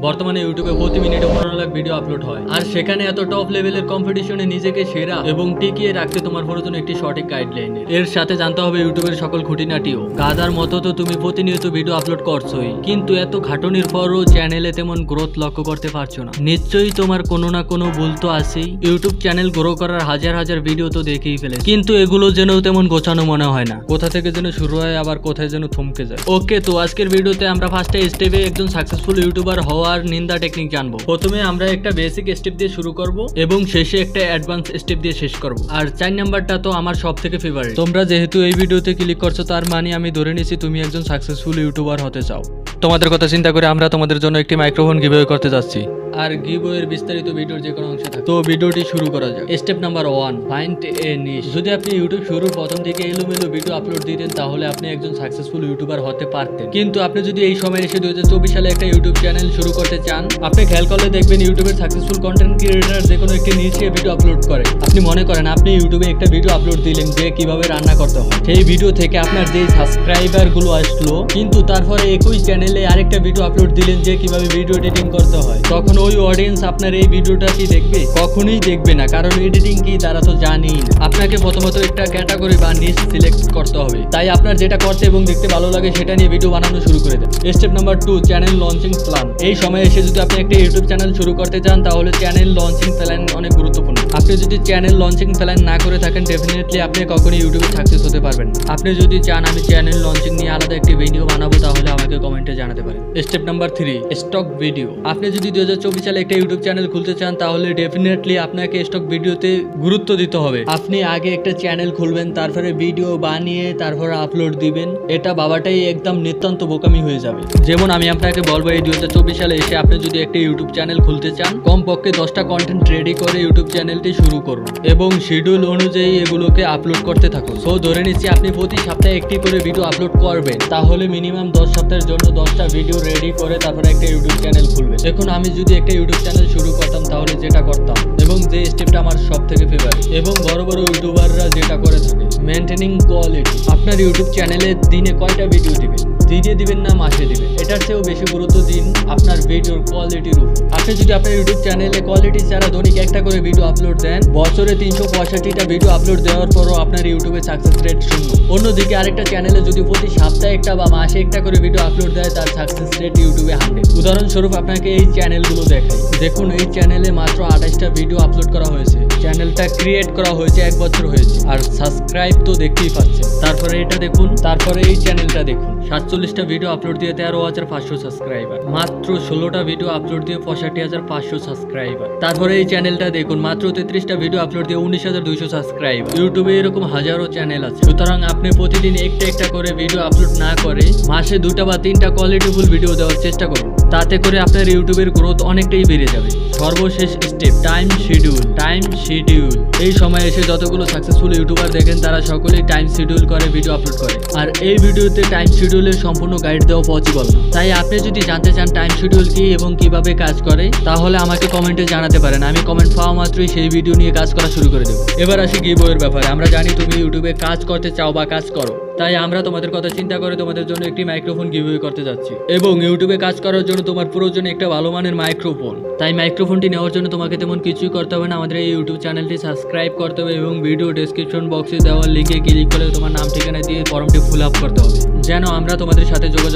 বর্তমানে ইউটিউবে প্রতি মিনিটে 15 লাখ ভিডিও আপলোড হয়, আর সেখানে এত টপ লেভেলের কম্পিটিশনে নিজেকে সেরা এবং টিকিয়ে রাখতে তোমার প্রয়োজন একটি সঠিক গাইডলাইন। এর সাথে জানতে হবে ইউটিউবের সকল খুঁটিনাটিও। গাদার মতো তো তুমি প্রতিনিয়ত ভিডিও আপলোড করছোই, কিন্তু এত খাটুনির পরও চ্যানেলে তেমন গ্রোথ লক্ষ্য করতে পারছো না। নিশ্চয়ই তোমার কোনো না কোনো ভুল তো আছেই। ইউটিউব চ্যানেল গ্রো করার হাজার হাজার ভিডিও তো দেখেই ফেলে, কিন্তু এগুলো যেন তেমন গোছানো মনে হয় না। কোথা থেকে যেন শুরু হয় আবার কোথায় যেন থমকে যায়। ওকে, তো আজকের ভিডিওতে আমরা ফার্স্টে স্টেপে একজন সাকসেসফুল ইউটিউবার হওয়ার নিন্দা টেকনিক জানবো। প্রথমে আমরা একটা বেসিক স্টেপ দিয়ে শুরু করব এবং শেষে একটা অ্যাডভান্স স্টেপ দিয়ে শেষ করব। আর 4 নাম্বারটা তো আমার সব থেকে ফেভারিট। তোমরা যেহেতু এই ভিডিওতে ক্লিক করছো, তার মানে আমি ধরে নিচ্ছি তুমি একজন সাকসেসফুল ইউটিউবার হতে চাও। তোমাদের কথা চিন্তা করে আমরা তোমাদের জন্য একটি মাইক্রোফোন গিভঅ্যাওয়ে করতে যাচ্ছি, আর গিভঅ্যাওয়ের বিস্তারিত ভিডিওর যে কোনো অংশে থাকে। তো ভিডিওটি শুরু করা যাক। স্টেপ নাম্বার 1, ফাইন্ড এ নিশ। যদি আপনি ইউটিউব শুরুর প্রথম থেকে এলোমেলো ভিডিও আপলোড দিতেন, তাহলে আপনি একজন সাকসেসফুল ইউটিউবার হতে পারতেন। কিন্তু আপনি যদি এই সময় এসে 2024 সালে একটা ইউটিউব চ্যানেল শুরু করতে চান, আপনি খেয়াল করলে দেখবেন ইউটিউবের সাকসেসফুল কন্টেন্ট ক্রিয়েটর যে কোনো একটি নিচে ভিডিও আপলোড করে। আপনি মনে করেন আপনি ইউটিউবে একটা ভিডিও আপলোড দিলেন যে কিভাবে রান্না করতে হয়, সেই ভিডিও থেকে আপনার যে সাবস্ক্রাইবার গুলো আসলো, কিন্তু তারপরে একই চ্যানেলে আরেকটা ভিডিও আপলোড দিলেন যে কিভাবে ভিডিও এডিটিং করতে হয়। তখন ওই অডিয়েন্স আপনার এই ভিডিওটা কি দেখবে? কখনোই দেখবে না, কারণ এডিটিং কি তারা তো জানেই না। আপনাকে প্রথমত একটা ক্যাটাগরি বা নিশ সিলেক্ট করতে হবে। তাই আপনার যেটা করতে এবং দেখতে ভালো লাগে সেটা নিয়ে ভিডিও বানানো শুরু করে দেন। Step number 2, channel launching plan. এই সময় এসে যদি আপনি একটা ইউটিউব চ্যানেল শুরু করতে চান, তাহলে চ্যানেল লঞ্চিং প্ল্যান অনেক গুরুত্বপূর্ণ। আপনি যদি চ্যানেল লঞ্চিং প্ল্যান না করে থাকেন, ডেফিনেটলি আপনি কখনোই ইউটিউবে সাকসেস হতে পারবেন না। আপনি যদি চান আমি চ্যানেল লঞ্চিং নিয়ে আলাদা একটি ভিডিও বানাবো, তাহলে আমাকে কমেন্টে জানাতে পারেন। Step number 3, stock video. আপনি যদি 2024 সালে একটা ইউটিউব চ্যানেল খুলতে চান, তাহলে ডেফিনেটলি আপনাকে স্টক ভিডিওতে গুরুত্ব দিতে হবে। আপনি আগে একটা চ্যানেল খুলবেন, তারপরে ভিডিও বানিয়ে তারপরে আপলোড দিবেন। এটা বাবাটাই একদম নিতান্ত বোকামি হয়ে যাবে। যেমন আমি আপনাকে বলবো, এই 2024 সালে এসে আপনি যদি একটা ইউটিউব চ্যানেল খুলতে চান, কমপক্ষে 10টা কন্টেন্ট রেডি করে ইউটিউব চ্যানেলটি শুরু করুন এবং শিডিউল অনুযায়ী এগুলোকে আপলোড করতে থাকুন। সো ধরে নিচ্ছি আপনি প্রতি সপ্তাহে একটি করে ভিডিও আপলোড করবেন, তাহলে মিনিমাম 10 সপ্তাহের জন্য 10টা ভিডিও রেডি করে তারপরে একটা ইউটিউব চ্যানেল খুলবেন। এখন আমি যদি একটা ইউটিউব চ্যানেল শুরু করতাম, তাহলে যেটা করতাম এবং যে স্টেপটা আমার সব থেকে ফেভারিট এবং বড় বড় ইউটিউবাররা যেটা করে থাকে, মেনটেনিং কোয়ালিটি। আপনার ইউটিউব চ্যানেলে দিনে কয়টা ভিডিও দিবেন? দিনে দিবেন না মাসে দিবেন? এটার চেয়েও বেশি গুরুত্ব দিন আপনার ভিডিওর কোয়ালিটির উপর। আপনি যদি আপনার ইউটিউব চ্যানেলে কোয়ালিটি ছাড়া দৈনিক একটা করে ভিডিও আপলোড দেন, বছরে 365টা ভিডিও আপলোড দেওয়ার পরও আপনার ইউটিউবে সাকসেস রেট 0। অন্যদিকে আরেকটা চ্যানেলে যদি প্রতি সপ্তাহে একটা বা মাসে একটা করে ভিডিও আপলোড দেয়, তার সাকসেস রেট ইউটিউবে 100। উদাহরণস্বরূপ আপনাকে এই চ্যানেলগুলো দেখাই। দেখুন, এই চ্যানেলে মাত্র 28টা ভিডিও আপলোড করা হয়েছে। চ্যানেলটা ক্রিয়েট করা হয়েছে 1 বছর হয়েছে, আর সাবস্ক্রাইব তো দেখতেই পাচ্ছেন। তারপরে এটা দেখুন, তারপরে এই চ্যানেলটা দেখুন, 47টা ভিডিও আপলোড দিয়ে 13,500 সাবস্ক্রাইবার। মাত্র 16টা ভিডিও আপলোড দিয়ে 65,500 সাবস্ক্রাইবার। তারপরে এই চ্যানেলটা দেখুন, মাত্র 33টা ভিডিও আপলোড দিয়ে 19,200 সাবস্ক্রাইবার। ইউটিউবে এরকম হাজারো চ্যানেল আছে। সুতরাং আপনি প্রতিদিন একটা করে ভিডিও আপলোড না করে মাসে 2টা বা 3টা কোয়ালিটিফুল ভিডিও দেওয়ার চেষ্টা করুন। তাতে করে আপনার ইউটিউবের গ্রোথ অনেকটাই বেড়ে যাবে। সর্বশেষ step, time schedule. Time schedule. এই সময় এসে যতগুলো সাকসেসফুল ইউটিউবার দেখেন, তারা সকলেই টাইম শিডিউল করে ভিডিও আপলোড করে, আর এই ভিডিওতে টাইম শিডিউলের সম্পূর্ণ গাইড দেওয়া পসিবল না। তাই আপনি যদি জানতে চান টাইম শিডিউল কি এবং কিভাবে কাজ করে, তাহলে আমাকে কমেন্টে জানাতে পারেন। আমি কমেন্ট পাওয়া মাত্রই সেই ভিডিও নিয়ে কাজ করা শুরু করে দেব। এবার আসি গিভঅ্যাওয়ের ব্যাপারে। আমরা জানি তুমি ইউটিউবে কাজ করতে চাও বা কাজ করো, তাই আমরা তোমাদের কথা চিন্তা করে তোমাদের জন্য একটি মাইক্রোফোন গিভঅ্যাওয়ে করতে যাচ্ছি। এবং ইউটিউবে কাজ করার জন্য তোমার প্রয়োজন একটা ভালো মানের মাইক্রোফোন। তাই মাইক্রোফোনটি নেওয়ার জন্য তোমাকে তেমন কিছুই করতে হবে না। আমাদের এই ইউটিউব চ্যানেলটি সাবস্ক্রাইব করতে হবে এবং ভিডিও ডেসক্রিপশন বক্সে দেওয়া লিঙ্কে ক্লিক করে তোমার নাম ঠিকানা দিয়ে ফর্মটি ফিল আপ করতে হবে, যেন আমরা তোমাদের সাথে যোগাযোগ